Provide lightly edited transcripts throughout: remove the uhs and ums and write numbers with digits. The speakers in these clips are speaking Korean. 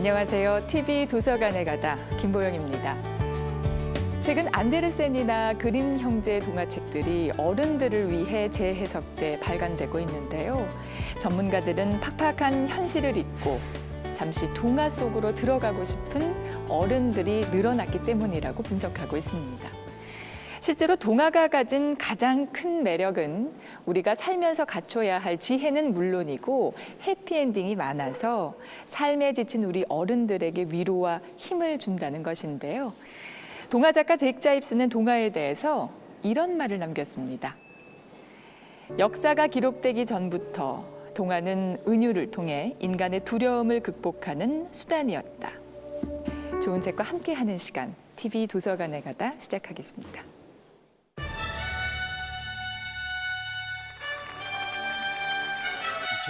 안녕하세요. TV 도서관에 가다 김보영입니다. 최근 안데르센이나 그림 형제 동화책들이 어른들을 위해 재해석돼 발간되고 있는데요. 전문가들은 팍팍한 현실을 잊고 잠시 동화 속으로 들어가고 싶은 어른들이 늘어났기 때문이라고 분석하고 있습니다. 실제로 동화가 가진 가장 큰 매력은 우리가 살면서 갖춰야 할 지혜는 물론이고 해피엔딩이 많아서 삶에 지친 우리 어른들에게 위로와 힘을 준다는 것인데요. 동화 작가 잭 자입스는 동화에 대해서 이런 말을 남겼습니다. 역사가 기록되기 전부터 동화는 은유를 통해 인간의 두려움을 극복하는 수단이었다. 좋은 책과 함께하는 시간, TV 도서관에 가다 시작하겠습니다.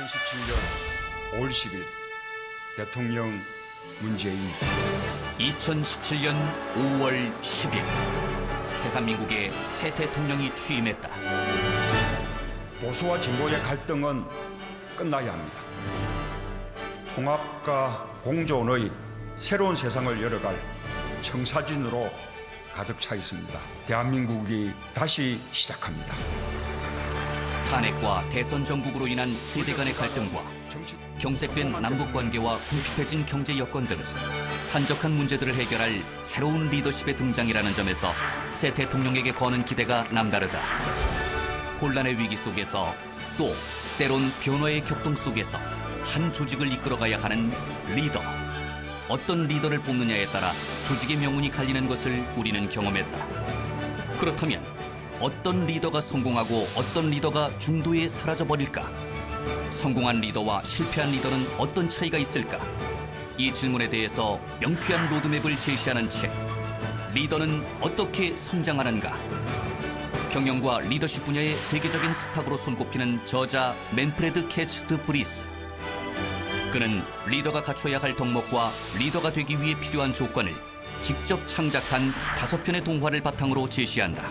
2017년 5월 10일 대통령 문재인 2017년 5월 10일 대한민국의 새 대통령이 취임했다. 보수와 진보의 갈등은 끝나야 합니다. 통합과 공존의 새로운 세상을 열어갈 청사진으로 가득 차 있습니다. 대한민국이 다시 시작합니다. 탄핵과 대선 정국으로 인한 세대 간의 갈등과 경색된 남북 관계와 궁핍해진 경제 여건 등 산적한 문제들을 해결할 새로운 리더십의 등장이라는 점에서 새 대통령에게 거는 기대가 남다르다. 혼란의 위기 속에서 또 때론 변화의 격동 속에서 한 조직을 이끌어가야 하는 리더. 어떤 리더를 뽑느냐에 따라 조직의 명운이 갈리는 것을 우리는 경험했다. 그렇다면 어떤 리더가 성공하고 어떤 리더가 중도에 사라져버릴까? 성공한 리더와 실패한 리더는 어떤 차이가 있을까? 이 질문에 대해서 명쾌한 로드맵을 제시하는 책. 리더는 어떻게 성장하는가? 경영과 리더십 분야의 세계적인 스탁으로 손꼽히는 저자 맨프레드 캐츠 드 브리스. 그는 리더가 갖춰야 할 덕목과 리더가 되기 위해 필요한 조건을 직접 창작한 5편의 동화를 바탕으로 제시한다.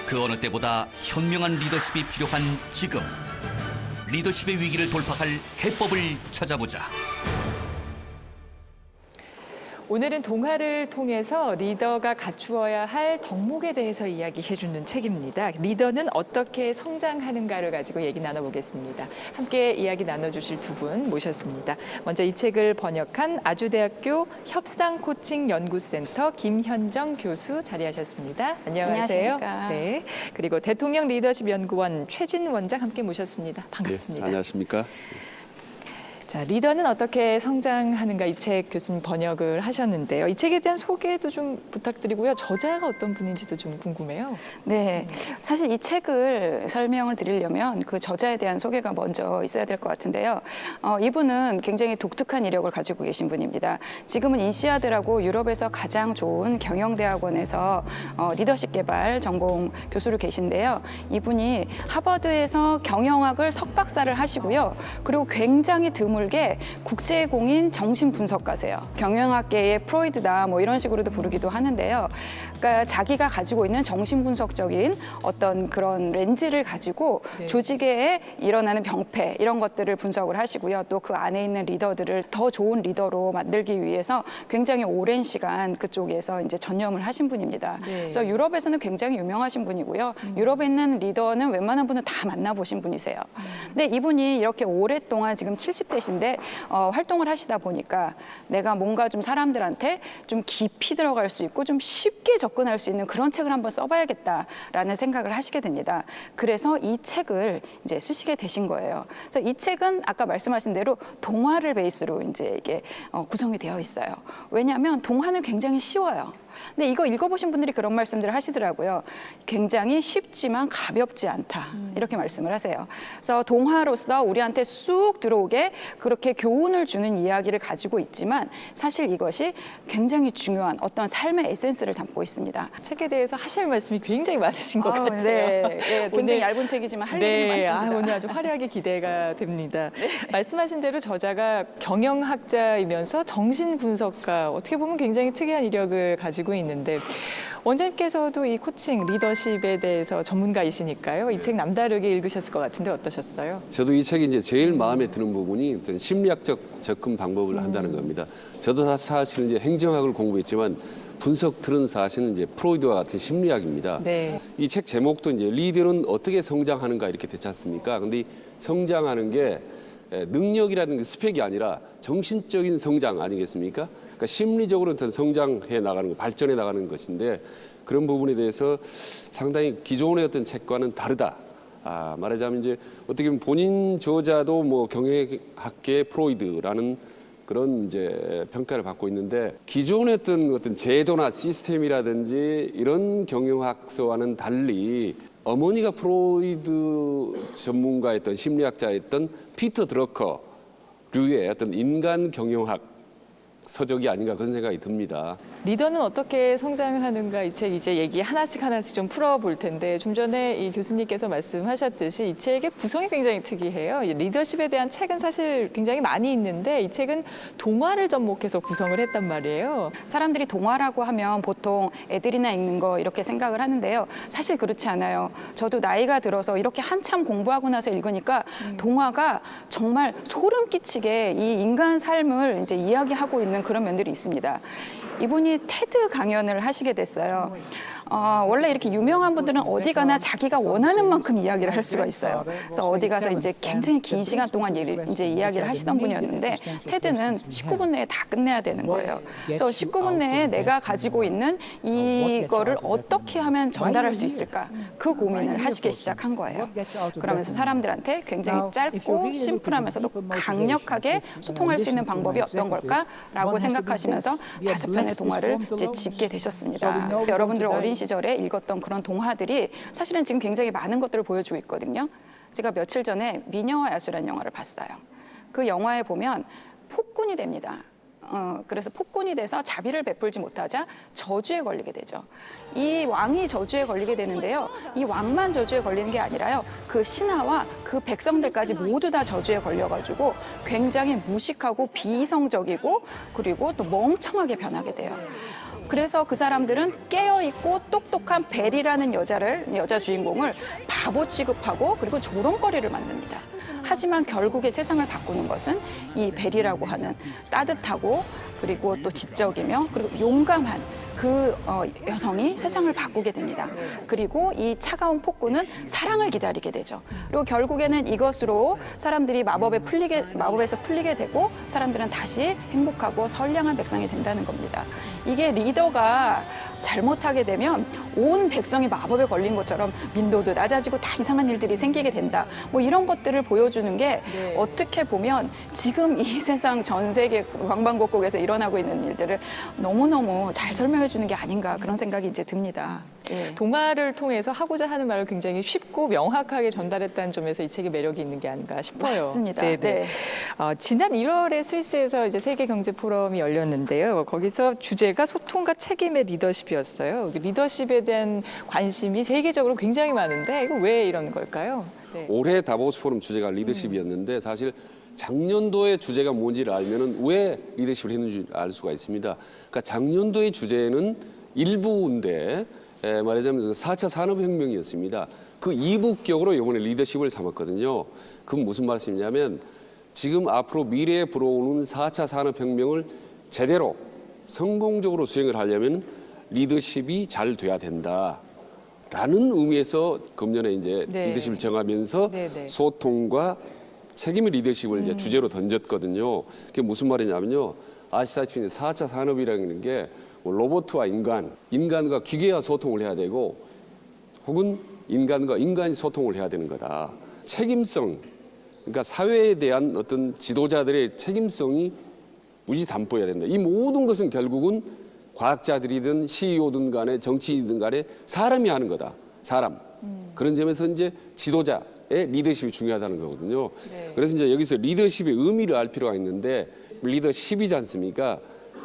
그 어느 때보다 현명한 리더십이 필요한 지금, 리더십의 위기를 돌파할 해법을 찾아보자. 오늘은 동화를 통해서 리더가 갖추어야 할 덕목에 대해서 이야기해주는 책입니다. 리더는 어떻게 성장하는가를 가지고 얘기 나눠보겠습니다. 함께 이야기 나눠주실 두 분 모셨습니다. 먼저 이 책을 번역한 아주대학교 협상코칭연구센터 김현정 교수 자리하셨습니다. 안녕하세요. 안녕하십니까. 네. 그리고 대통령 리더십 연구원 최진 원장 함께 모셨습니다. 반갑습니다. 네, 안녕하십니까. 자, 리더는 어떻게 성장하는가 이 책 교수님 번역을 하셨는데요. 이 책에 대한 소개도 좀 부탁드리고요. 저자가 어떤 분인지도 좀 궁금해요. 네, 사실 이 책을 설명을 드리려면 그 저자에 대한 소개가 먼저 있어야 될 것 같은데요. 이분은 굉장히 독특한 이력을 가지고 계신 분입니다. 지금은 인시아드라고 유럽에서 가장 좋은 경영대학원에서 리더십 개발 전공 교수로 계신데요. 이분이 하버드에서 경영학을 석박사를 하시고요. 그리고 굉장히 드물게 국제공인 정신분석가세요. 경영학계의 프로이드다 뭐 이런 식으로도 부르기도 하는데요. 그러니까 자기가 가지고 있는 정신분석적인 어떤 그런 렌즈를 가지고 네. 조직에 일어나는 병폐 이런 것들을 분석을 하시고요. 또 그 안에 있는 리더들을 더 좋은 리더로 만들기 위해서 굉장히 오랜 시간 그쪽에서 이제 전념을 하신 분입니다. 네. 그래서 유럽에서는 굉장히 유명하신 분이고요. 유럽에 있는 리더는 웬만한 분은 다 만나보신 분이세요. 근데 이분이 이렇게 오랫동안 지금 70대신데 활동을 하시다 보니까 내가 뭔가 좀 사람들한테 좀 깊이 들어갈 수 있고 좀 쉽게 접근할 수 있는 그런 책을 한번 써봐야겠다라는 생각을 하시게 됩니다. 그래서 이 책을 이제 쓰시게 되신 거예요. 그래서 이 책은 아까 말씀하신 대로 동화를 베이스로 이제 이게 구성이 되어 있어요. 왜냐하면 동화는 굉장히 쉬워요. 근데 이거 읽어보신 분들이 그런 말씀들을 하시더라고요. 굉장히 쉽지만 가볍지 않다. 이렇게 말씀을 하세요. 그래서 동화로서 우리한테 쑥 들어오게 그렇게 교훈을 주는 이야기를 가지고 있지만 사실 이것이 굉장히 중요한 어떤 삶의 에센스를 담고 있습니다. 책에 대해서 하실 말씀이 굉장히 많으신 것 같아요. 네, 굉장히 오늘, 얇은 책이지만 할 얘기는 많습니다. 오늘 아주 화려하게 기대가 됩니다. 말씀하신 대로 저자가 경영학자이면서 정신분석가, 어떻게 보면 굉장히 특이한 이력을 가지고 있는데 원장님께서도 이 코칭, 리더십에 대해서 전문가이시니까요. 이 책 남다르게 읽으셨을 것 같은데 어떠셨어요? 저도 이 책이 이제 제일 마음에 드는 부분이 어떤 심리학적 접근 방법을 한다는 겁니다. 저도 사실 이제 행정학을 공부했지만 분석틀은 사실은 이제 프로이드와 같은 심리학입니다. 네. 이 책 제목도 이제 리더는 어떻게 성장하는가 이렇게 됐지 않습니까? 근데 이 성장하는 게 능력이라는 게 스펙이 아니라 정신적인 성장 아니겠습니까? 그러니까 심리적으로 어떤 성장해 나가는 거, 발전해 나가는 것인데 그런 부분에 대해서 상당히 기존의 어떤 책과는 다르다. 말하자면 이제 어떻게 보면 본인 저자도 뭐 경영학계의 프로이드라는 그런 이제 평가를 받고 있는데 기존의 어떤 제도나 시스템이라든지 이런 경영학서와는 달리 어머니가 프로이드 전문가였던 심리학자였던 피터 드러커류의 어떤 인간 경영학 서적이 아닌가 그런 생각이 듭니다. 리더는 어떻게 성장하는가 이 책 이제 얘기 하나씩 좀 풀어볼 텐데 좀 전에 이 교수님께서 말씀하셨듯이 이 책의 구성이 굉장히 특이해요. 이 리더십에 대한 책은 사실 굉장히 많이 있는데 이 책은 동화를 접목해서 구성을 했단 말이에요. 사람들이 동화라고 하면 보통 애들이나 읽는 거 이렇게 생각을 하는데요. 사실 그렇지 않아요. 저도 나이가 들어서 이렇게 한참 공부하고 나서 읽으니까 동화가 정말 소름 끼치게 이 인간 삶을 이제 이야기하고 있는 그런 면들이 있습니다. 이분이 테드 강연을 하시게 됐어요. 원래 이렇게 유명한 분들은 어디 가나 자기가 원하는 만큼 이야기를 할 수가 있어요. 그래서 어디 가서 이제 굉장히 긴 시간 동안 이제 이야기를 하시던 분이었는데 테드는 19분 내에 다 끝내야 되는 거예요. 그래서 19분 내에 내가 가지고 있는 이거를 어떻게 하면 전달할 수 있을까? 그 고민을 하시기 시작한 거예요. 그러면서 사람들한테 굉장히 짧고 심플하면서도 강력하게 소통할 수 있는 방법이 어떤 걸까라고 생각하시면서 5편의 동화를 이제 짓게 되셨습니다. 여러분들 어린 시절에 읽었던 그런 동화들이 사실은 지금 굉장히 많은 것들을 보여주고 있거든요. 제가 며칠 전에 미녀와 야수라는 영화를 봤어요. 그 영화에 보면 폭군이 됩니다. 그래서 폭군이 돼서 자비를 베풀지 못하자 저주에 걸리게 되죠. 이 왕이 저주에 걸리게 되는데요. 이 왕만 저주에 걸리는 게 아니라요. 그 신하와 그 백성들까지 모두 다 저주에 걸려가지고 굉장히 무식하고 비이성적이고 그리고 또 멍청하게 변하게 돼요. 그래서 그 사람들은 깨어있고 똑똑한 벨이라는 여자 주인공을 바보 취급하고 그리고 조롱거리를 만듭니다. 하지만 결국에 세상을 바꾸는 것은 이 벨이라고 하는 따뜻하고 그리고 또 지적이며 그리고 용감한 그 여성이 세상을 바꾸게 됩니다. 그리고 이 차가운 폭군은 사랑을 기다리게 되죠. 그리고 결국에는 이것으로 사람들이 마법에서 풀리게 되고 사람들은 다시 행복하고 선량한 백성이 된다는 겁니다. 이게 리더가 잘못하게 되면 온 백성이 마법에 걸린 것처럼 민도도 낮아지고 다 이상한 일들이 생기게 된다. 뭐 이런 것들을 보여주는 게 어떻게 보면 지금 이 세상 전 세계 방방곡곡에서 일어나고 있는 일들을 너무너무 잘 설명해 주는 게 아닌가 그런 생각이 이제 듭니다. 예. 동화를 통해서 하고자 하는 말을 굉장히 쉽고 명확하게 전달했다는 점에서 이 책의 매력이 있는 게 아닌가 싶어요. 맞습니다. 네네. 네. 지난 1월에 스위스에서 이제 세계경제포럼이 열렸는데요. 거기서 주제가 소통과 책임의 리더십이었어요. 리더십에 대한 관심이 세계적으로 굉장히 많은데 이거 왜 이런 걸까요? 네. 올해 다보스 포럼 주제가 리더십이었는데 사실 작년도의 주제가 뭔지를 알면은 왜 리더십을 했는지 알 수가 있습니다. 그러니까 작년도의 주제는 일부인데 말하자면 4차 산업혁명이었습니다. 그 이부격으로 이번에 리더십을 삼았거든요. 그건 무슨 말씀이냐면 지금 앞으로 미래에 불어오는 4차 산업혁명을 제대로 성공적으로 수행을 하려면 리더십이 잘 돼야 된다. 라는 의미에서 금년에 이제 네. 리더십을 정하면서 네네. 소통과 책임의 리더십을 이제 주제로 던졌거든요. 그게 무슨 말이냐면요. 아시다시피 4차 산업이라는 게 로봇과 인간과 기계와 소통을 해야 되고 혹은 인간과 인간이 소통을 해야 되는 거다. 책임성, 그러니까 사회에 대한 어떤 지도자들의 책임성이 무지 담보해야 된다. 이 모든 것은 결국은 과학자들이든 CEO든 간에 정치인이든 간에 사람이 하는 거다. 사람. 그런 점에서 이제 지도자의 리더십이 중요하다는 거거든요. 네. 그래서 이제 여기서 리더십의 의미를 알 필요가 있는데 리더십이지 않습니까?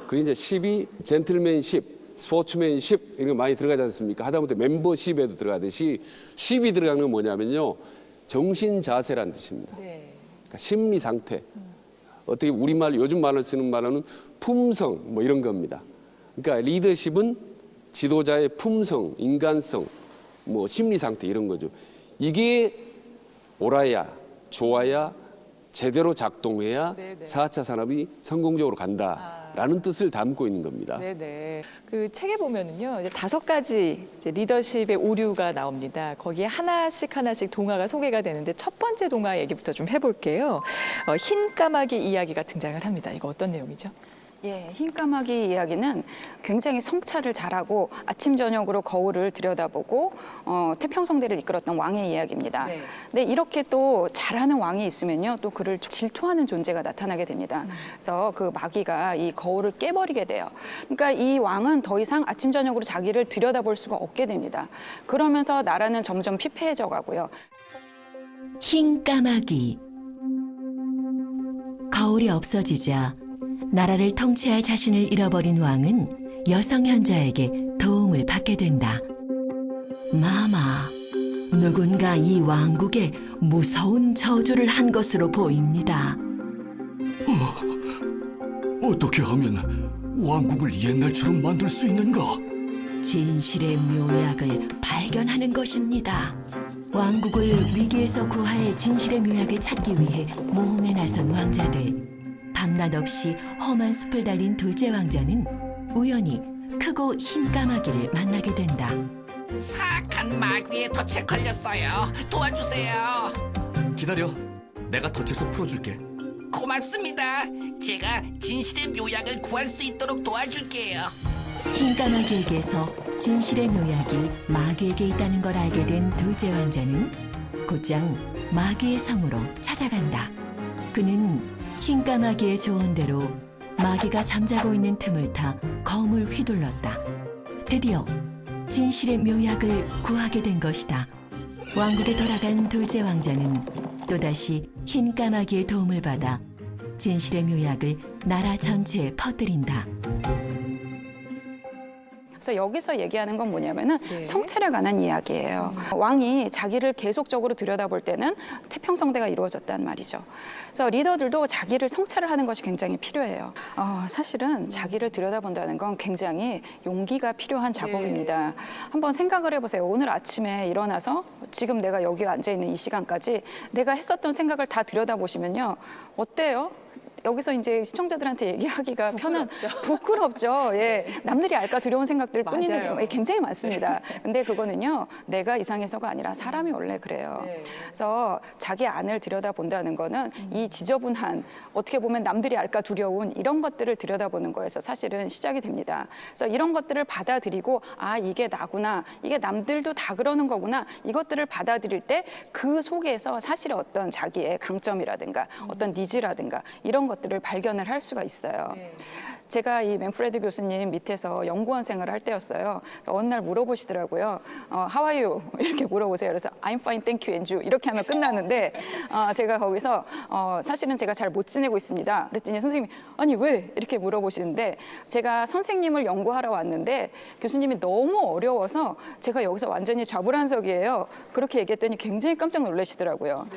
그게 이제 십이 젠틀맨십, 스포츠맨십 이런 거 많이 들어가지 않습니까? 하다못해 멤버십에도 들어가듯이 십이 들어가는 건 뭐냐면요. 정신 자세라는 뜻입니다. 네. 그러니까 심리 상태. 어떻게 우리말 요즘 말을 쓰는 말로는 품성 뭐 이런 겁니다. 그러니까 리더십은 지도자의 품성, 인간성, 뭐 심리 상태 이런 거죠. 이게 옳아야, 좋아야, 제대로 작동해야 네네. 4차 산업이 성공적으로 간다라는 뜻을 담고 있는 겁니다. 네네. 그 책에 보면은요, 이제 5가지 이제 리더십의 오류가 나옵니다. 거기에 하나씩 동화가 소개가 되는데 첫 번째 동화 얘기부터 좀 해볼게요. 흰 까마귀 이야기가 등장을 합니다. 이거 어떤 내용이죠? 예, 흰 까마귀 이야기는 굉장히 성찰을 잘하고 아침 저녁으로 거울을 들여다보고 태평성대를 이끌었던 왕의 이야기입니다. 네. 근데 이렇게 또 잘하는 왕이 있으면요, 또 그를 질투하는 존재가 나타나게 됩니다. 그래서 그 마귀가 이 거울을 깨버리게 돼요. 그러니까 이 왕은 더 이상 아침 저녁으로 자기를 들여다볼 수가 없게 됩니다. 그러면서 나라는 점점 피폐해져 가고요. 흰 까마귀. 거울이 없어지자 나라를 통치할 자신을 잃어버린 왕은 여성 현자에게 도움을 받게 된다. 마마, 누군가 이 왕국에 무서운 저주를 한 것으로 보입니다. 어떻게 하면 왕국을 옛날처럼 만들 수 있는가? 진실의 묘약을 발견하는 것입니다. 왕국을 위기에서 구할 진실의 묘약을 찾기 위해 모험에 나선 왕자들. 밤낮 없이 험한 숲을 달린 둘째 왕자는 우연히 크고 흰 까마귀를 만나게 된다. 사악한 마귀의 덫에 걸렸어요. 도와주세요. 기다려. 내가 덫에서 풀어줄게. 고맙습니다. 제가 진실의 묘약을 구할 수 있도록 도와줄게요. 흰 까마귀에게서 진실의 묘약이 마귀에게 있다는 걸 알게 된 둘째 왕자는 곧장 마귀의 성으로 찾아간다. 그는 흰 까마귀의 조언대로 마귀가 잠자고 있는 틈을 타 검을 휘둘렀다. 드디어 진실의 묘약을 구하게 된 것이다. 왕국에 돌아간 둘째 왕자는 또다시 흰 까마귀의 도움을 받아 진실의 묘약을 나라 전체에 퍼뜨린다. 그래서 여기서 얘기하는 건 뭐냐면은 네. 성찰에 관한 이야기예요. 왕이 자기를 계속적으로 들여다볼 때는 태평성대가 이루어졌단 말이죠. 그래서 리더들도 자기를 성찰을 하는 것이 굉장히 필요해요. 사실은 자기를 들여다본다는 건 굉장히 용기가 필요한 작업입니다. 한번 생각을 해보세요. 오늘 아침에 일어나서 지금 내가 여기 앉아있는 이 시간까지 내가 했었던 생각을 다 들여다보시면요. 어때요? 여기서 이제 시청자들한테 얘기하기가 편한 부끄럽죠. 예, 남들이 알까 두려운 생각들 뿐인데 맞아요. 굉장히 많습니다. 근데 그거는요, 내가 이상해서가 아니라 사람이 원래 그래요. 네. 그래서 자기 안을 들여다본다는 거는 이 지저분한, 어떻게 보면 남들이 알까 두려운 이런 것들을 들여다보는 거에서 사실은 시작이 됩니다. 그래서 이런 것들을 받아들이고, 아, 이게 나구나, 이게 남들도 다 그러는 거구나, 이것들을 받아들일 때 그 속에서 사실의 어떤 자기의 강점이라든가 어떤 니즈라든가 이런 것들을 발견을 할 수가 있어요. 네. 제가 이 맨프레드 교수님 밑에서 연구원 생활을 할 때였어요. 어느 날 물어보시더라고요. How are you? 이렇게 물어보세요. 그래서 I'm fine, thank you, and you. 이렇게 하면 끝나는데 제가 거기서 사실은 제가 잘 못 지내고 있습니다. 그랬더니 선생님이 아니 왜? 이렇게 물어보시는데 제가 선생님을 연구하러 왔는데 교수님이 너무 어려워서 제가 여기서 완전히 좌불안석이에요. 그렇게 얘기했더니 굉장히 깜짝 놀라시더라고요.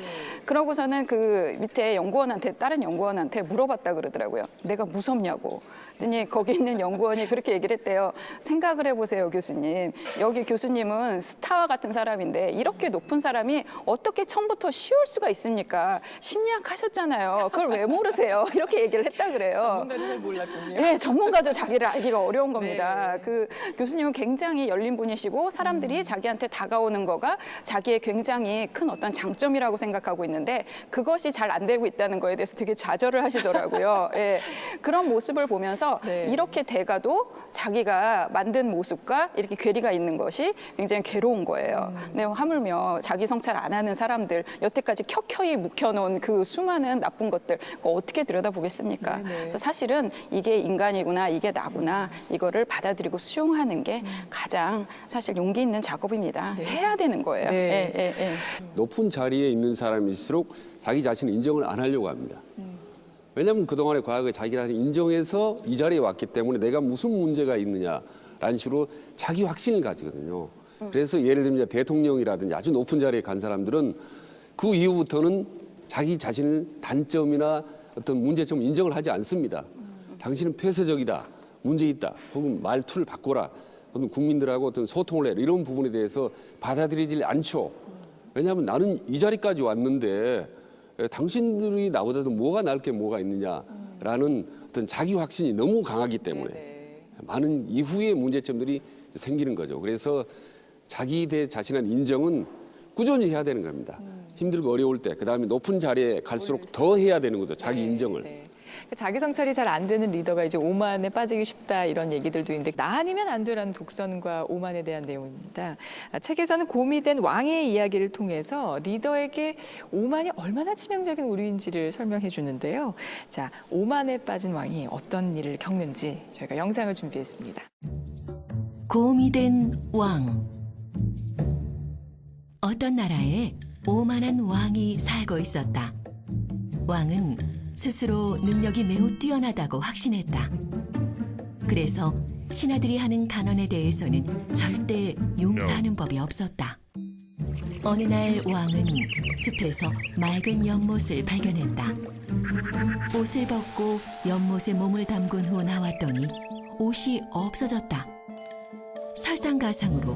그러고서는 그 밑에 연구원한테 다른 연구원한테 물어봤다 그러더라고요. 내가 무섭냐고. 그랬더니 거기 있는 연구원이 그렇게 얘기를 했대요. 생각을 해보세요, 교수님. 여기 교수님은 스타와 같은 사람인데 이렇게 높은 사람이 어떻게 처음부터 쉬울 수가 있습니까? 심리학 하셨잖아요. 그걸 왜 모르세요? 이렇게 얘기를 했다 그래요. 전문가도 잘 몰랐군요. 네, 전문가도 자기를 알기가 어려운 겁니다. 네. 그 교수님은 굉장히 열린 분이시고 사람들이 자기한테 다가오는 거가 자기의 굉장히 큰 어떤 장점이라고 생각하고 있는데 그것이 잘 안 되고 있다는 거에 대해서 되게 좌절을 하시더라고요. 예. 그런 모습을 보면서 네. 이렇게 돼가도 자기가 만든 모습과 이렇게 괴리가 있는 것이 굉장히 괴로운 거예요. 근데 하물며 자기 성찰 안 하는 사람들, 여태까지 켜켜이 묵혀놓은 그 수많은 나쁜 것들, 그거 어떻게 들여다보겠습니까? 네네. 그래서 사실은 이게 인간이구나, 이게 나구나, 이거를 받아들이고 수용하는 게 가장 사실 용기 있는 작업입니다. 해야 되는 거예요. 네. 예, 예, 예. 높은 자리에 있는 사람일수록 자기 자신을 인정을 안 하려고 합니다. 왜냐하면 그동안의 과거에 자기 자신을 인정해서 이 자리에 왔기 때문에 내가 무슨 문제가 있느냐라는 식으로 자기 확신을 가지거든요. 그래서 예를 들면 이제 대통령이라든지 아주 높은 자리에 간 사람들은 그 이후부터는 자기 자신을 단점이나 어떤 문제점을 인정을 하지 않습니다. 당신은 폐쇄적이다, 문제 있다, 혹은 말투를 바꿔라. 어떤 국민들하고 어떤 소통을 해라 이런 부분에 대해서 받아들이질 않죠. 왜냐하면 나는 이 자리까지 왔는데 당신들이 나보다도 뭐가 나을 게 뭐가 있느냐라는 어떤 자기 확신이 너무 강하기 때문에 많은 이후의 문제점들이 생기는 거죠. 그래서 자기 대 자신한 인정은 꾸준히 해야 되는 겁니다. 힘들고 어려울 때, 그다음에 높은 자리에 갈수록 더 해야 되는 거죠. 자기 인정을. 자기 성찰이 잘 안 되는 리더가 이제 오만에 빠지기 쉽다 이런 얘기들도 있는데 나 아니면 안 되라는 독선과 오만에 대한 내용입니다. 책에서는 곰이 된 왕의 이야기를 통해서 리더에게 오만이 얼마나 치명적인 오류인지를 설명해 주는데요. 자, 오만에 빠진 왕이 어떤 일을 겪는지 저희가 영상을 준비했습니다. 곰이 된 왕. 어떤 나라에 오만한 왕이 살고 있었다. 왕은 스스로 능력이 매우 뛰어나다고 확신했다. 그래서 신하들이 하는 간언에 대해서는 절대 용서하는 법이 없었다. 어느 날 왕은 숲에서 맑은 연못을 발견했다. 옷을 벗고 연못에 몸을 담근 후 나왔더니 옷이 없어졌다. 설상가상으로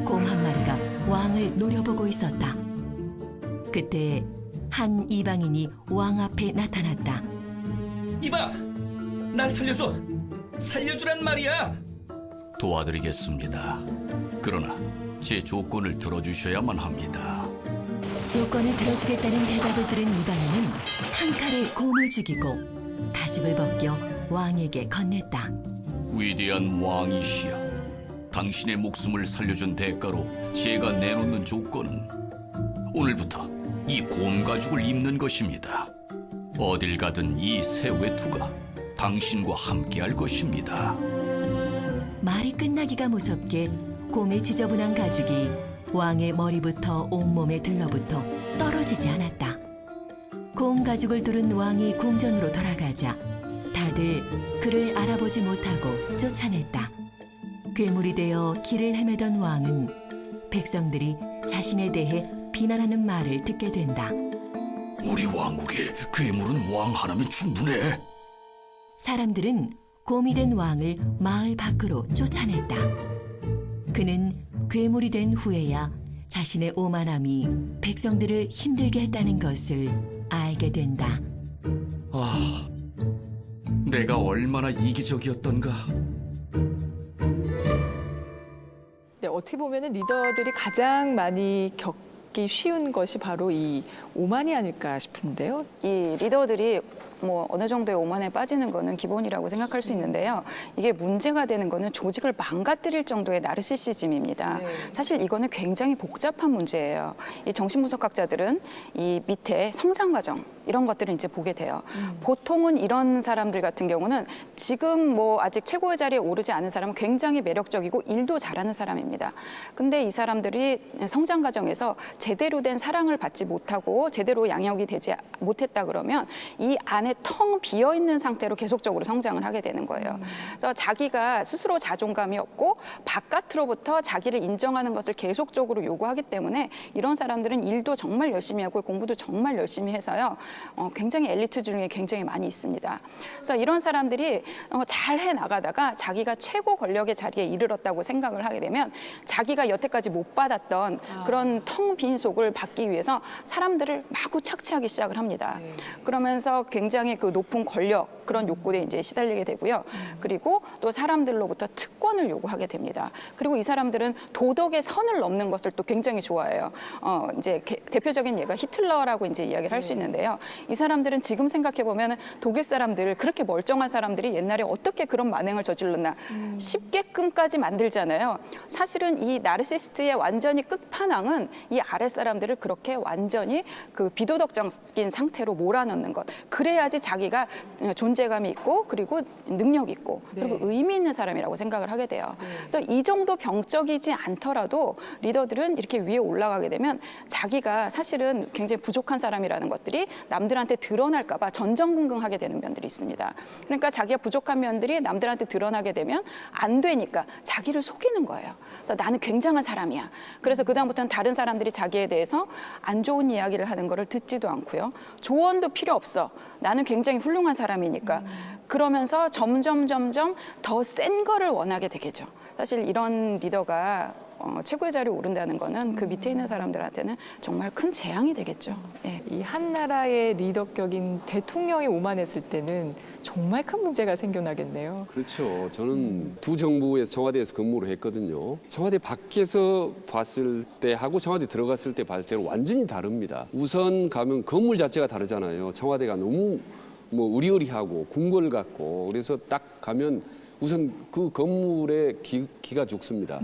곰 한 마리가 왕을 노려보고 있었다. 그때 한 이방인이 왕 앞에 나타났다. 이봐, 날 살려줘. 살려주란 말이야. 도와드리겠습니다. 그러나 제 조건을 들어주셔야만 합니다. 조건을 들어주겠다는 대답을 들은 이방인은 한 칼에 곰을 죽이고 가죽을 벗겨 왕에게 건넸다. 위대한 왕이시여, 당신의 목숨을 살려준 대가로 제가 내놓는 조건은 오늘부터 이 곰 가죽을 입는 것입니다. 어딜 가든 이 새 외투가 당신과 함께할 것입니다. 말이 끝나기가 무섭게 곰의 지저분한 가죽이 왕의 머리부터 온몸에 들러붙어 떨어지지 않았다. 곰 가죽을 두른 왕이 궁전으로 돌아가자 다들 그를 알아보지 못하고 쫓아냈다. 괴물이 되어 길을 헤매던 왕은 백성들이 자신에 대해 비난하는 말을 듣게 된다. 우리 왕국에 괴물은 왕 하나면 충분해. 사람들은 곰이 된 왕을 마을 밖으로 쫓아냈다. 그는 괴물이 된 후에야 자신의 오만함이 백성들을 힘들게 했다는 것을 알게 된다. 아, 내가 얼마나 이기적이었던가. 네, 어떻게 보면 리더들이 가장 많이 겪기 쉬운 것이 바로 이 오만이 아닐까 싶은데요. 이 리더들이 뭐 어느 정도의 오만에 빠지는 거는 기본이라고 생각할 수 있는데요. 이게 문제가 되는 거는 조직을 망가뜨릴 정도의 나르시시즘입니다. 네. 사실 이거는 굉장히 복잡한 문제예요. 이 정신분석학자들은 이 밑에 성장 과정 이런 것들을 이제 보게 돼요. 보통은 이런 사람들 같은 경우는 지금 뭐 아직 최고의 자리에 오르지 않은 사람은 굉장히 매력적이고 일도 잘하는 사람입니다. 근데 이 사람들이 성장 과정에서 제대로 된 사랑을 받지 못하고 제대로 양육이 되지 못했다 그러면 이 안에 텅 비어 있는 상태로 계속적으로 성장을 하게 되는 거예요. 그래서 자기가 스스로 자존감이 없고 바깥으로부터 자기를 인정하는 것을 계속적으로 요구하기 때문에 이런 사람들은 일도 정말 열심히 하고 공부도 정말 열심히 해서요. 굉장히 엘리트 중에 굉장히 많이 있습니다. 그래서 이런 사람들이 잘 해 나가다가 자기가 최고 권력의 자리에 이르렀다고 생각을 하게 되면 자기가 여태까지 못 받았던 그런 텅 빈 속을 받기 위해서 사람들을 마구 착취하기 시작을 합니다. 그러면서 굉장히 그 높은 권력 그런 욕구에 이제 시달리게 되고요. 그리고 또 사람들로부터 특권을 요구하게 됩니다. 그리고 이 사람들은 도덕의 선을 넘는 것을 또 굉장히 좋아해요. 이제 대표적인 예가 히틀러라고 이제 이야기를 할 수 있는데요. 이 사람들은 지금 생각해 보면 독일 사람들 그렇게 멀쩡한 사람들이 옛날에 어떻게 그런 만행을 저질렀나 쉽게끔까지 만들잖아요. 사실은 이 나르시스트의 완전히 끝판왕은 이 아랫 사람들을 그렇게 완전히 그 비도덕적인 상태로 몰아넣는 것. 그래야지 자기가 존재감이 있고 그리고 능력 있고 그리고 의미 있는 사람이라고 생각을 하게 돼요. 그래서 이 정도 병적이지 않더라도 리더들은 이렇게 위에 올라가게 되면 자기가 사실은 굉장히 부족한 사람이라는 것들이 남들한테 드러날까 봐 전전긍긍하게 되는 면들이 있습니다. 그러니까 자기가 부족한 면들이 남들한테 드러나게 되면 안 되니까 자기를 속이는 거예요. 그래서 나는 굉장한 사람이야. 그래서 그다음부터는 다른 사람들이 자기에 대해서 안 좋은 이야기를 하는 거를 듣지도 않고요. 조언도 필요 없어. 나는 굉장히 훌륭한 사람이니까. 그러면서 점점 더 센 거를 원하게 되겠죠. 사실 이런 리더가 최고의 자리에 오른다는 거는 그 밑에 있는 사람들한테는 정말 큰 재앙이 되겠죠. 예. 이 한 나라의 리더격인 대통령이 오만했을 때는 정말 큰 문제가 생겨나겠네요. 그렇죠. 저는 두 정부의 청와대에서 근무를 했거든요. 청와대 밖에서 봤을 때하고 청와대 들어갔을 때 봤을 때는 완전히 다릅니다. 우선 가면 건물 자체가 다르잖아요. 청와대가 너무 뭐 으리으리하고 궁궐 같고 그래서 딱 가면 우선 그 건물에 기가 죽습니다.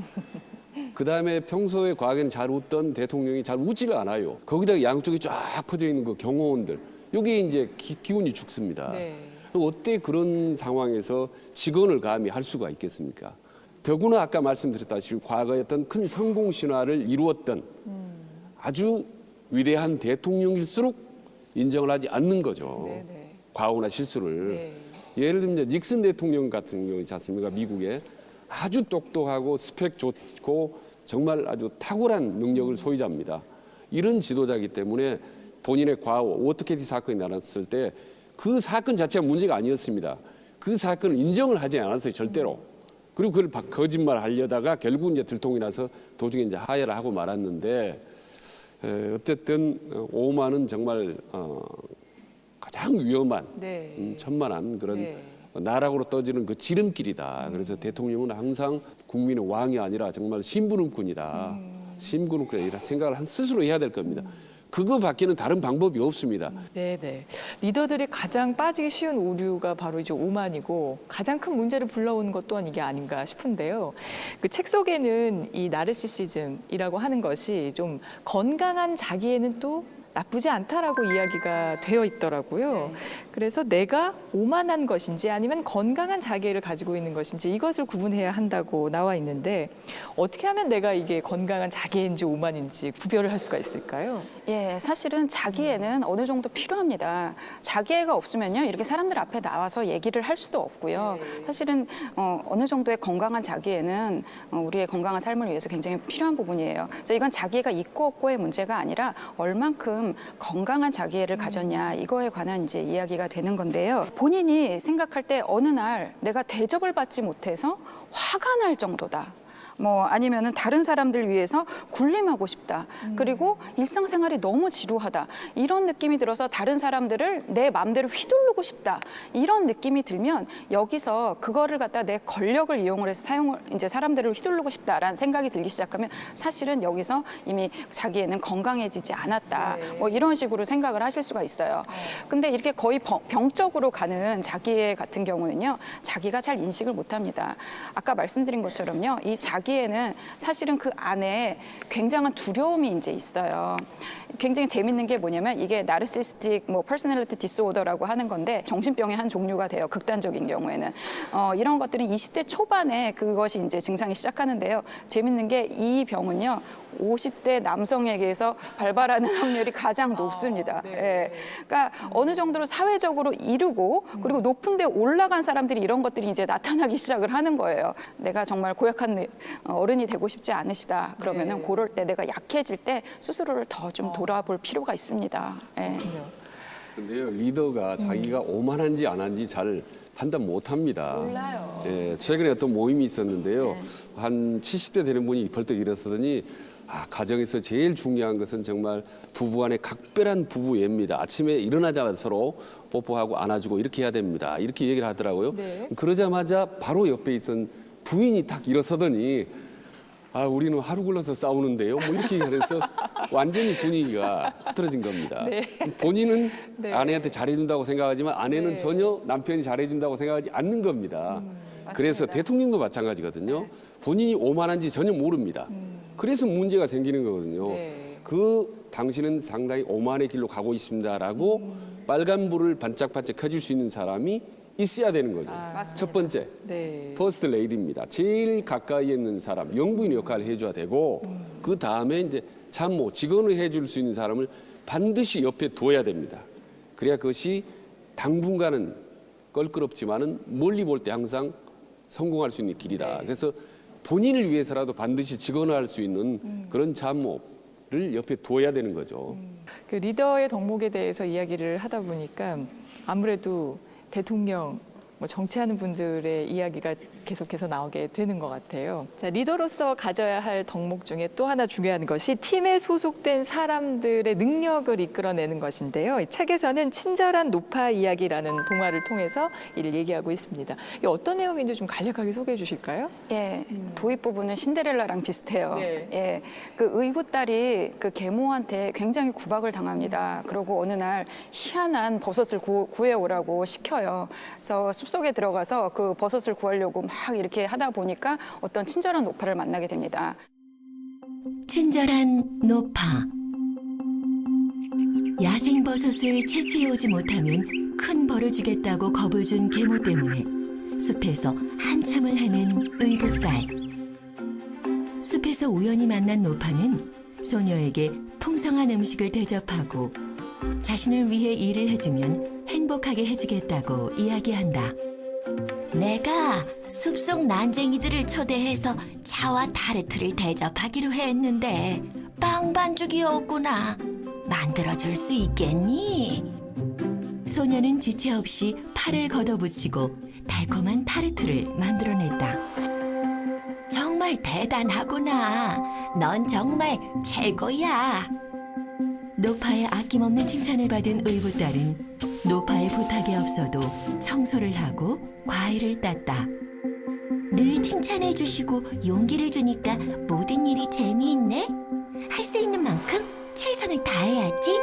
그 다음에 평소에 과거에는 잘 웃던 대통령이 잘 웃지를 않아요. 거기다가 양쪽에 쫙 퍼져 있는 그 경호원들. 여기에 이제 기운이 죽습니다. 네. 어때 그런 상황에서 직원을 감히 할 수가 있겠습니까? 더구나 아까 말씀드렸다시피 과거에 어떤 큰 성공 신화를 이루었던 아주 위대한 대통령일수록 인정을 하지 않는 거죠. 네네. 과오나 실수를. 네. 예를 들면 닉슨 대통령 같은 경우 있지 않습니까? 미국에 아주 똑똑하고 스펙 좋고 정말 아주 탁월한 능력을 소유자입니다. 이런 지도자이기 때문에 본인의 과오, 워터캐티 사건이 나왔을 때 그 사건 자체가 문제가 아니었습니다. 그 사건을 인정을 하지 않았어요, 절대로. 그리고 그걸 거짓말 하려다가 결국 이제 들통이 나서 도중에 이제 하야를 하고 말았는데 어쨌든 오만은 정말 가장 위험한 네. 천만한 그런 네. 나락으로 떠지는 그 지름길이다. 그래서 대통령은 항상 국민의 왕이 아니라 정말 심부름꾼이다. 심부름꾼이라 생각을 스스로 해야 될 겁니다. 그거 밖에는 다른 방법이 없습니다. 네네. 리더들이 가장 빠지기 쉬운 오류가 바로 이제 오만이고 가장 큰 문제를 불러오는 것 또한 이게 아닌가 싶은데요. 그 책 속에는 이 나르시시즘이라고 하는 것이 좀 건강한 자기애는 또 나쁘지 않다라고 이야기가 되어 있더라고요. 그래서 내가 오만한 것인지 아니면 건강한 자기애를 가지고 있는 것인지 이것을 구분해야 한다고 나와 있는데 어떻게 하면 내가 이게 건강한 자기애인지 오만인지 구별을 할 수가 있을까요? 예, 사실은 자기애는 어느 정도 필요합니다. 자기애가 없으면요, 이렇게 사람들 앞에 나와서 얘기를 할 수도 없고요. 사실은 어느 정도의 건강한 자기애는 우리의 건강한 삶을 위해서 굉장히 필요한 부분이에요. 그래서 이건 자기애가 있고 없고의 문제가 아니라 얼만큼 건강한 자기애를 가졌냐 이거에 관한 이제 이야기가 되는 건데요. 본인이 생각할 때 어느 날 내가 대접을 받지 못해서 화가 날 정도다. 뭐 아니면은 다른 사람들 위해서 군림하고 싶다. 그리고 일상생활이 너무 지루하다. 이런 느낌이 들어서 다른 사람들을 내 마음대로 휘두르고 싶다. 이런 느낌이 들면 여기서 그거를 갖다 내 권력을 이용을 해서 이제 사람들을 휘두르고 싶다라는 생각이 들기 시작하면 사실은 여기서 이미 자기애는 건강해지지 않았다. 뭐 이런 식으로 생각을 하실 수가 있어요. 근데 이렇게 거의 병적으로 가는 자기애 같은 경우는요. 자기가 잘 인식을 못 합니다. 아까 말씀드린 것처럼요. 이 자기애는 사실은 그 안에 굉장한 두려움이 이제 있어요. 굉장히 재밌는 게 뭐냐면 이게 나르시스틱 퍼스널리티 디스오더라고 하는 건데 정신병의 한 종류가 돼요. 극단적인 경우에는. 이런 것들은 20대 초반에 그것이 이제 증상이 시작하는데요. 재밌는 게 이 병은요. 50대 남성에게서 발발하는 확률이 가장 높습니다. 예. 그러니까 어느 정도로 사회적으로 이르고 그리고 높은 데 올라간 사람들이 이런 것들이 이제 나타나기 시작을 하는 거예요. 내가 정말 고약한 어른이 되고 싶지 않으시다. 그러면은 그럴 때 내가 약해질 때 스스로를 더 좀 돌아볼 필요가 있습니다. 예. 근데요, 리더가 자기가 오만한지 안 한지 잘 판단 못 합니다. 몰라요. 예, 최근에 어떤 모임이 있었는데요. 한 70대 되는 분이 벌떡 일어서더니 가정에서 제일 중요한 것은 정말 부부 간의 각별한 부부애입니다. 아침에 일어나자마자 서로 뽀뽀하고 안아주고 이렇게 해야 됩니다. 이렇게 얘기를 하더라고요. 네. 그러자마자 바로 옆에 있던 부인이 딱 일어서더니 우리는 하루 걸러서 싸우는데요. 뭐 이렇게 해서 완전히 분위기가 흐트러진 겁니다. 네. 본인은 네. 아내한테 잘해준다고 생각하지만 아내는 네. 전혀 남편이 잘해준다고 생각하지 않는 겁니다. 그래서 대통령도 마찬가지거든요. 본인이 오만한지 전혀 모릅니다. 그래서 문제가 생기는 거거든요. 네. 그 당신은 상당히 오만의 길로 가고 있습니다라고 빨간불을 반짝반짝 켜줄 수 있는 사람이 있어야 되는 거죠. 첫 번째, 네. 퍼스트 레이디입니다. 제일 가까이에 있는 사람, 영부인 역할을 해줘야 되고 그 다음에 이제 참모, 직원을 해줄 수 있는 사람을 반드시 옆에 둬야 됩니다. 그래야 그것이 당분간은 껄끄럽지만은 멀리 볼 때 항상 성공할 수 있는 길이다. 그래서 본인을 위해서라도 반드시 직원을 할 수 있는 그런 참모를 옆에 둬야 되는 거죠. 그 리더의 덕목에 대해서 이야기를 하다 보니까 아무래도 대통령 뭐 정치하는 분들의 이야기가 계속해서 나오게 되는 것 같아요. 자, 리더로서 가져야 할 덕목 중에 또 하나 중요한 것이 팀에 소속된 사람들의 능력을 이끌어내는 것인데요. 이 책에서는 친절한 노파 이야기라는 동화를 통해서 이를 얘기하고 있습니다. 이 어떤 내용인지 좀 간략하게 소개해 주실까요? 예, 도입 부분은 신데렐라랑 비슷해요. 네. 예, 그 의붓딸이 그 계모한테 굉장히 구박을 당합니다. 그리고 어느 날 희한한 버섯을 구해오라고 시켜요. 그래서 숲속에 들어가서 그 버섯을 구하려고 막 이렇게 하다 보니까 어떤 친절한 노파를 만나게 됩니다. 친절한 노파. 야생버섯을 채취해오지 못하면 큰 벌을 주겠다고 겁을 준 계모 때문에 숲에서 한참을 헤맨 의붓딸. 숲에서 우연히 만난 노파는 소녀에게 풍성한 음식을 대접하고 자신을 위해 일을 해주면 행복하게 해주겠다고 이야기한다. 내가 숲속 난쟁이들을 초대해서 차와 타르트를 대접하기로 했는데 빵 반죽이 없구나. 만들어줄 수 있겠니? 소녀는 지체 없이 팔을 걷어붙이고 달콤한 타르트를 만들어냈다. 정말 대단하구나. 넌 정말 최고야. 노파의 아낌없는 칭찬을 받은 의붓딸은 노파의 부탁이 없어도 청소를 하고 과일을 땄다. 늘 칭찬해 주시고 용기를 주니까 모든 일이 재미있네. 할 수 있는 만큼 최선을 다해야지.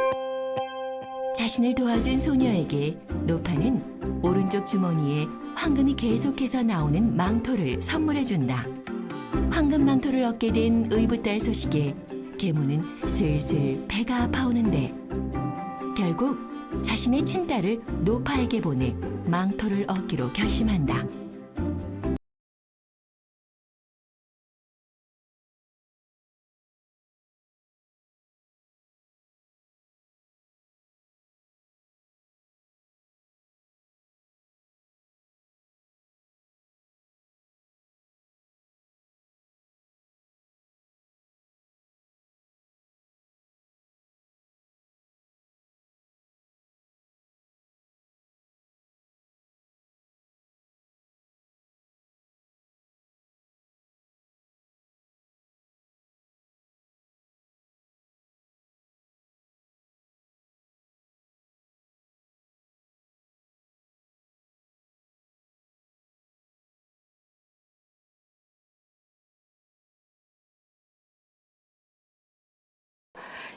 자신을 도와준 소녀에게 노파는 오른쪽 주머니에 황금이 계속해서 나오는 망토를 선물해준다. 황금 망토를 얻게 된 의붓딸 소식에 계모는 슬슬 배가 아파오는데 결국 자신의 친딸을 노파에게 보내 망토를 얻기로 결심한다.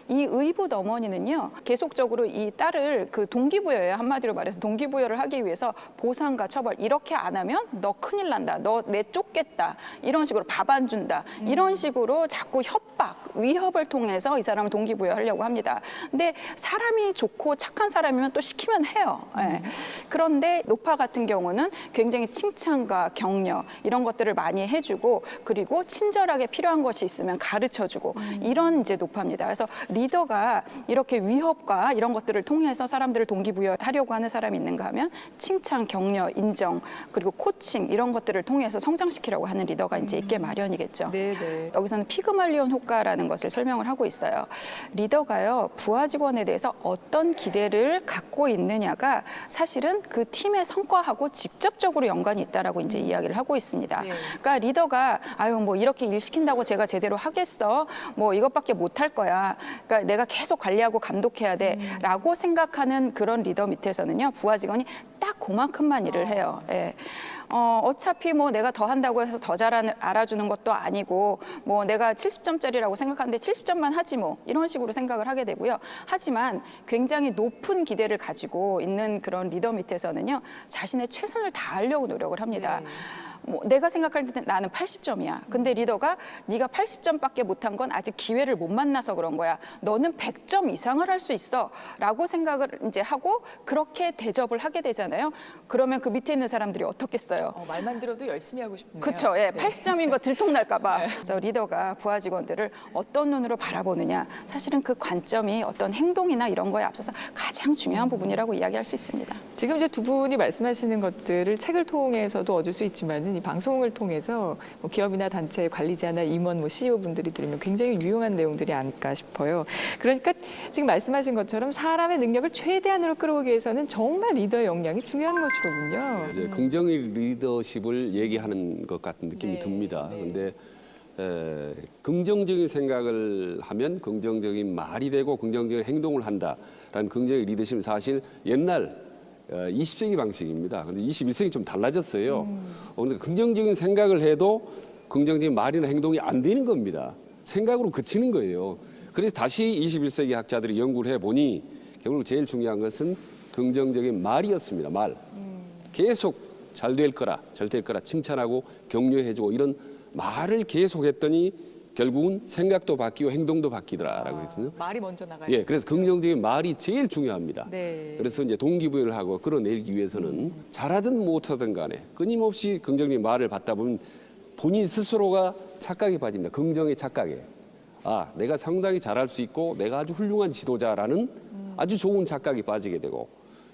이 의붓 어머니는요, 계속적으로 이 딸을 그 동기부여예요. 한마디로 말해서 동기부여를 하기 위해서 보상과 처벌, 이렇게 안 하면 너 큰일 난다, 너 내 쫓겠다, 이런 식으로 밥 안 준다, 이런 식으로 자꾸 협박, 위협을 통해서 이 사람을 동기부여하려고 합니다. 근데 사람이 좋고 착한 사람이면 또 시키면 해요. 예. 그런데 노파 같은 경우는 굉장히 칭찬과 격려 이런 것들을 많이 해주고, 그리고 친절하게 필요한 것이 있으면 가르쳐주고, 이런 이제 노파입니다. 그래서 리더가 이렇게 위협과 이런 것들을 통해서 사람들을 동기부여하려고 하는 사람이 있는가 하면 칭찬, 격려, 인정, 그리고 코칭 이런 것들을 통해서 성장시키려고 하는 리더가 이제 있게 마련이겠죠. 네네. 여기서는 피그말리온 효과라는 것을 설명을 하고 있어요. 리더가요, 부하 직원에 대해서 어떤 기대를 갖고 있느냐가 사실은 그 팀의 성과하고 직접적으로 연관이 있다라고 이제 이야기를 하고 있습니다. 네. 그러니까 리더가 아유 뭐 이렇게 일 시킨다고 제가 제대로 하겠어? 뭐 이것밖에 못 할 거야. 그러니까 내가 계속 관리하고 감독해야 돼라고 생각하는 그런 리더 밑에서는요, 부하 직원이 딱 그만큼만 일을 해요. 예. 어차피 뭐 내가 더 한다고 해서 더 잘 알아주는 것도 아니고, 뭐 내가 70점짜리라고 생각하는데 70점만 하지 뭐, 이런 식으로 생각을 하게 되고요. 하지만 굉장히 높은 기대를 가지고 있는 그런 리더 밑에서는요, 자신의 최선을 다하려고 노력을 합니다. 뭐 내가 생각할 때 나는 80점이야. 근데 리더가 네가 80점밖에 못한 건 아직 기회를 못 만나서 그런 거야. 너는 100점 이상을 할 수 있어. 라고 생각을 이제 하고 그렇게 대접을 하게 되잖아요. 그러면 그 밑에 있는 사람들이 어떻겠어요? 말만 들어도 열심히 하고 싶네요. 그렇죠. 예, 80점인 거 들통날까 봐. 그래서 리더가 부하 직원들을 어떤 눈으로 바라보느냐. 사실은 그 관점이 어떤 행동이나 이런 거에 앞서서 가장 중요한 부분이라고 이야기할 수 있습니다. 지금 이제 두 분이 말씀하시는 것들을 책을 통해서도 얻을 수 있지만 저는 이 방송을 통해서 뭐 기업이나 단체 관리자나 임원, 뭐 CEO 분들이 들으면 굉장히 유용한 내용들이 아닐까 싶어요. 그러니까 지금 말씀하신 것처럼 사람의 능력을 최대한으로 끌어오기 위해서는 정말 리더의 역량이 중요한 것이로군요. 이제 긍정의 리더십을 얘기하는 것 같은 느낌이 네, 듭니다. 네. 그런데 긍정적인 생각을 하면 긍정적인 말이 되고 긍정적인 행동을 한다라는 긍정의 리더십은 사실 옛날 20세기 방식입니다. 근데 21세기 좀 달라졌어요. 그런데 긍정적인 생각을 해도 긍정적인 말이나 행동이 안 되는 겁니다. 생각으로 그치는 거예요. 그래서 다시 21세기 학자들이 연구를 해보니 결국 제일 중요한 것은 긍정적인 말이었습니다. 말. 계속 잘 될 거라, 잘 될 거라 칭찬하고 격려해주고 이런 말을 계속했더니 결국은 생각도 바뀌고 행동도 바뀌더라라고 했거든요. 말이 먼저 나가요. 예, 그래서 긍정적인 말이 제일 중요합니다. 네. 그래서 이제 동기부여를 하고 끌어내기 위해서는 잘하든 못하든 간에 끊임없이 긍정적인 말을 받다 보면 본인 스스로가 착각에 빠집니다. 긍정의 착각에. 아, 내가 상당히 잘할 수 있고 내가 아주 훌륭한 지도자라는 아주 좋은 착각에 빠지게 되고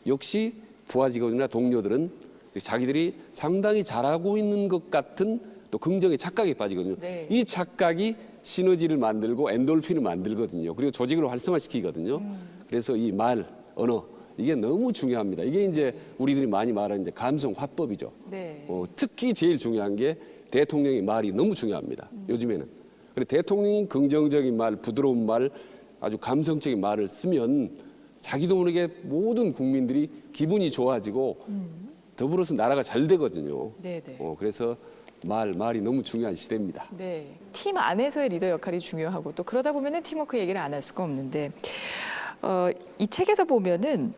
역시 부하 직원이나 동료들은 자기들이 상당히 잘하고 있는 것 같은 또 긍정의 착각에 빠지거든요. 네. 이 착각이 시너지를 만들고 엔돌핀을 만들거든요. 그리고 조직을 활성화시키거든요. 그래서 이 말, 언어 이게 너무 중요합니다. 이게 이제 우리들이 많이 말하는 이제 감성 화법이죠. 네. 특히 제일 중요한 게 대통령의 말이 너무 중요합니다. 요즘에는. 그리고 대통령이 긍정적인 말, 부드러운 말, 아주 감성적인 말을 쓰면 자기도 모르게 모든 국민들이 기분이 좋아지고 더불어서 나라가 잘 되거든요. 네네. 그래서 말이 너무 중요한 시대입니다. 네. 팀 안에서의 리더 역할이 중요하고 또 그러다 보면은 팀워크 얘기를 안 할 수가 없는데 이 책에서 보면은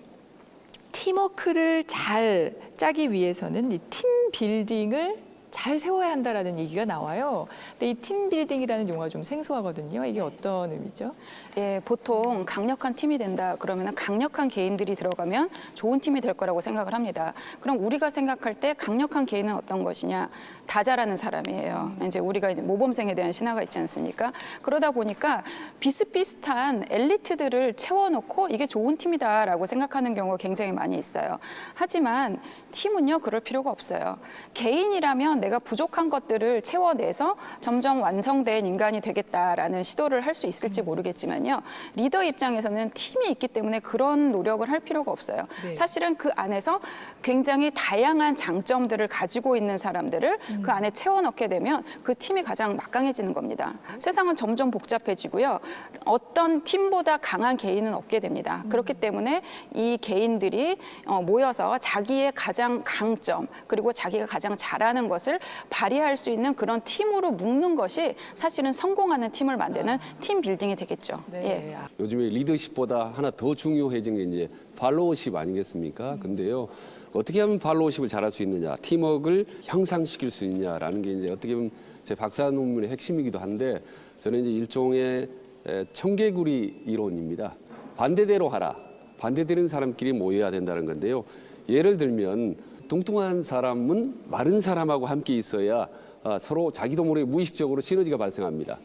팀워크를 잘 짜기 위해서는 이 팀 빌딩을 잘 세워야 한다라는 얘기가 나와요. 근데 이 팀 빌딩이라는 용어가 좀 생소하거든요. 이게 어떤 의미죠? 예, 보통 강력한 팀이 된다 그러면 강력한 개인들이 들어가면 좋은 팀이 될 거라고 생각을 합니다. 그럼 우리가 생각할 때 강력한 개인은 어떤 것이냐? 다 잘하는 사람이에요. 이제 우리가 이제 모범생에 대한 신화가 있지 않습니까? 그러다 보니까 비슷비슷한 엘리트들을 채워놓고 이게 좋은 팀이다라고 생각하는 경우가 굉장히 많이 있어요. 하지만 팀은요, 그럴 필요가 없어요. 개인이라면 내가 부족한 것들을 채워내서 점점 완성된 인간이 되겠다라는 시도를 할 수 있을지 모르겠지만요. 리더 입장에서는 팀이 있기 때문에 그런 노력을 할 필요가 없어요. 네. 사실은 그 안에서 굉장히 다양한 장점들을 가지고 있는 사람들을 그 안에 채워넣게 되면 그 팀이 가장 막강해지는 겁니다. 세상은 점점 복잡해지고요. 어떤 팀보다 강한 개인은 없게 됩니다. 그렇기 때문에 이 개인들이 모여서 자기의 가장 강점 그리고 자기가 가장 잘하는 것을 발휘할 수 있는 그런 팀으로 묶는 것이 사실은 성공하는 팀을 만드는 팀 빌딩이 되겠죠. 네. 예. 요즘에 리더십보다 하나 더 중요해진 게 이제 팔로워십 아니겠습니까? 근데요. 어떻게 하면 팔로워십을 잘할 수 있느냐, 팀워크를 향상시킬 수 있느냐라는 게 이제 어떻게 보면 제 박사 논문의 핵심이기도 한데 저는 이제 일종의 청개구리 이론입니다. 반대대로 하라. 반대되는 사람끼리 모여야 된다는 건데요. 예를 들면 뚱뚱한 사람은 마른 사람하고 함께 있어야 서로 자기도 모르게 무의식적으로 시너지가 발생합니다.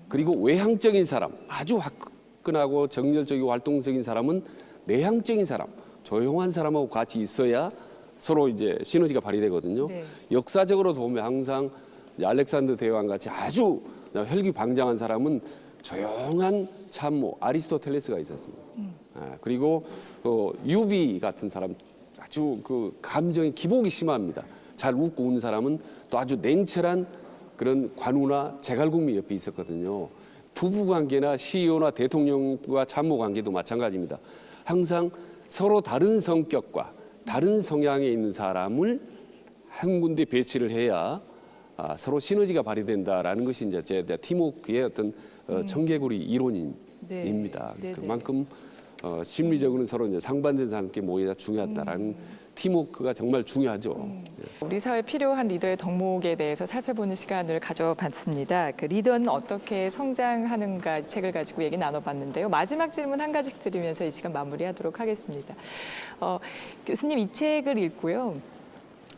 그리고 외향적인 사람, 아주 화끈하고 정열적이고 활동적인 사람은 내향적인 사람, 조용한 사람하고 같이 있어야 서로 이제 시너지가 발휘되거든요. 네. 역사적으로 보면 항상 이제 알렉산더 대왕 같이 아주 혈기방장한 사람은 조용한 참모 아리스토텔레스가 있었습니다. 그리고 유비 같은 사람 아주 그 감정이 기복이 심합니다. 잘 웃고 웃는 사람은 또 아주 냉철한 그런 관우나 제갈국미 옆에 있었거든요. 부부관계나 CEO나 대통령과 참모관계도 마찬가지입니다. 항상 서로 다른 성격과 다른 성향에 있는 사람을 한 군데 배치를 해야 서로 시너지가 발휘된다라는 것이 이제 제 팀워크의 어떤 청개구리 이론입니다. 네. 그만큼 심리적으로는 서로 이제 상반된 사람께 모여야 중요하다라는 팀워크가 정말 중요하죠. 우리 사회에 필요한 리더의 덕목에 대해서 살펴보는 시간을 가져봤습니다. 그 리더는 어떻게 성장하는가 책을 가지고 얘기 나눠봤는데요. 마지막 질문 한 가지 드리면서 이 시간 마무리하도록 하겠습니다. 교수님 이 책을 읽고요.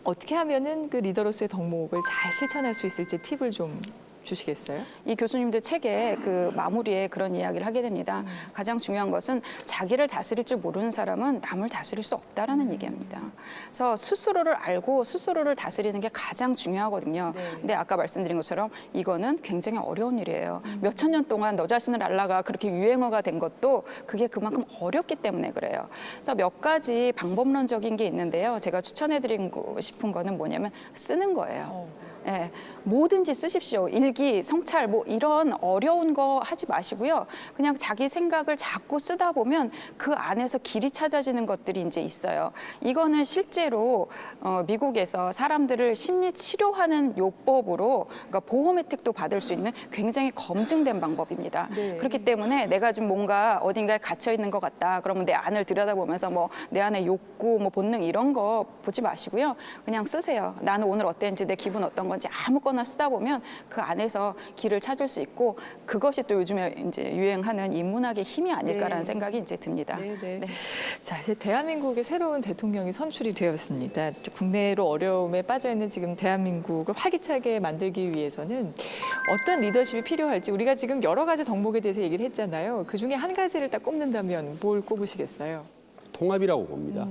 어떻게 하면은 그 리더로서의 덕목을 잘 실천할 수 있을지 팁을 좀 주시겠어요? 이 교수님들 책의 그 마무리에 그런 이야기를 하게 됩니다. 가장 중요한 것은 자기를 다스릴 줄 모르는 사람은 남을 다스릴 수 없다라는 얘기합니다. 그래서 스스로를 알고 스스로를 다스리는 게 가장 중요하거든요. 근데 아까 말씀드린 것처럼 이거는 굉장히 어려운 일이에요. 몇천 년 동안 너 자신을 알라가 그렇게 유행어가 된 것도 그게 그만큼 어렵기 때문에 그래요. 그래서 몇 가지 방법론적인 게 있는데요. 제가 추천해드리고 싶은 거는 뭐냐면 쓰는 거예요. 예, 뭐든지 쓰십시오. 일기, 성찰, 뭐 이런 어려운 거 하지 마시고요. 그냥 자기 생각을 자꾸 쓰다 보면 그 안에서 길이 찾아지는 것들이 이제 있어요. 이거는 실제로 미국에서 사람들을 심리 치료하는 요법으로 그러니까 보험 혜택도 받을 수 있는 굉장히 검증된 방법입니다. 그렇기 때문에 내가 좀 뭔가 어딘가에 갇혀 있는 것 같다. 그러면 내 안을 들여다보면서 뭐 내 안에 욕구, 뭐 본능 이런 거 보지 마시고요. 그냥 쓰세요. 나는 오늘 어땠는지 내 기분 어떤 건지 아무거나 쓰다 보면 그 안에서 길을 찾을 수 있고 그것이 또 요즘에 이제 유행하는 인문학의 힘이 아닐까라는 생각이 이제 듭니다. 네. 자, 이제 대한민국의 새로운 대통령이 선출이 되었습니다. 국내로 어려움에 빠져 있는 지금 대한민국을 활기차게 만들기 위해서는 어떤 리더십이 필요할지 우리가 지금 여러 가지 덕목에 대해서 얘기를 했잖아요. 그 중에 한 가지를 딱 꼽는다면 뭘 꼽으시겠어요? 통합이라고 봅니다.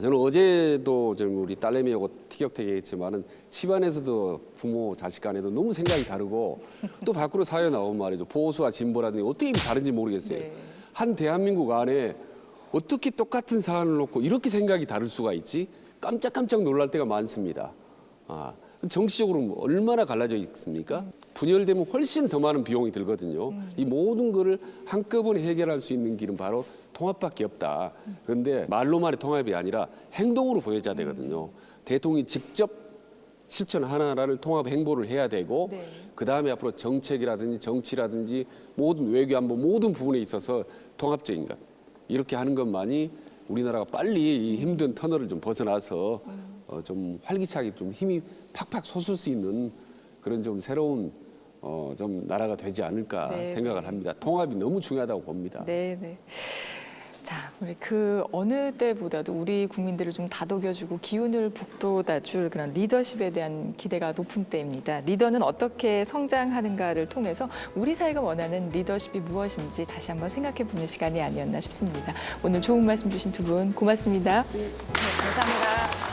저는 어제도 좀 우리 딸내미하고 티격태격했지만은 집안에서도 부모 자식 간에도 너무 생각이 다르고 또 밖으로 사회 나오면 말이죠. 보수와 진보라든지 어떻게 다른지 모르겠어요. 한 대한민국 안에 어떻게 똑같은 사안을 놓고 이렇게 생각이 다를 수가 있지? 깜짝깜짝 놀랄 때가 많습니다. 정치적으로 얼마나 갈라져 있습니까? 분열되면 훨씬 더 많은 비용이 들거든요. 이 모든 거를 한꺼번에 해결할 수 있는 길은 바로 통합밖에 없다. 그런데 말로만의 통합이 아니라 행동으로 보여줘야 되거든요. 대통령이 직접 실천 하나하나를 통합 행보를 해야 되고 그다음에 앞으로 정책이라든지 정치라든지 모든 외교 안보 모든 부분에 있어서 통합적인 것. 이렇게 하는 것만이 우리나라가 빨리 이 힘든 터널을 좀 벗어나서 좀 활기차게 좀 힘이 팍팍 솟을 수 있는 그런 좀 새로운 좀 나라가 되지 않을까 생각을 합니다. 통합이 너무 중요하다고 봅니다. 네. 자, 우리 그 어느 때보다도 우리 국민들을 좀 다독여주고 기운을 북돋아줄 그런 리더십에 대한 기대가 높은 때입니다. 리더는 어떻게 성장하는가를 통해서 우리 사회가 원하는 리더십이 무엇인지 다시 한번 생각해보는 시간이 아니었나 싶습니다. 오늘 좋은 말씀 주신 두 분 고맙습니다. 감사합니다.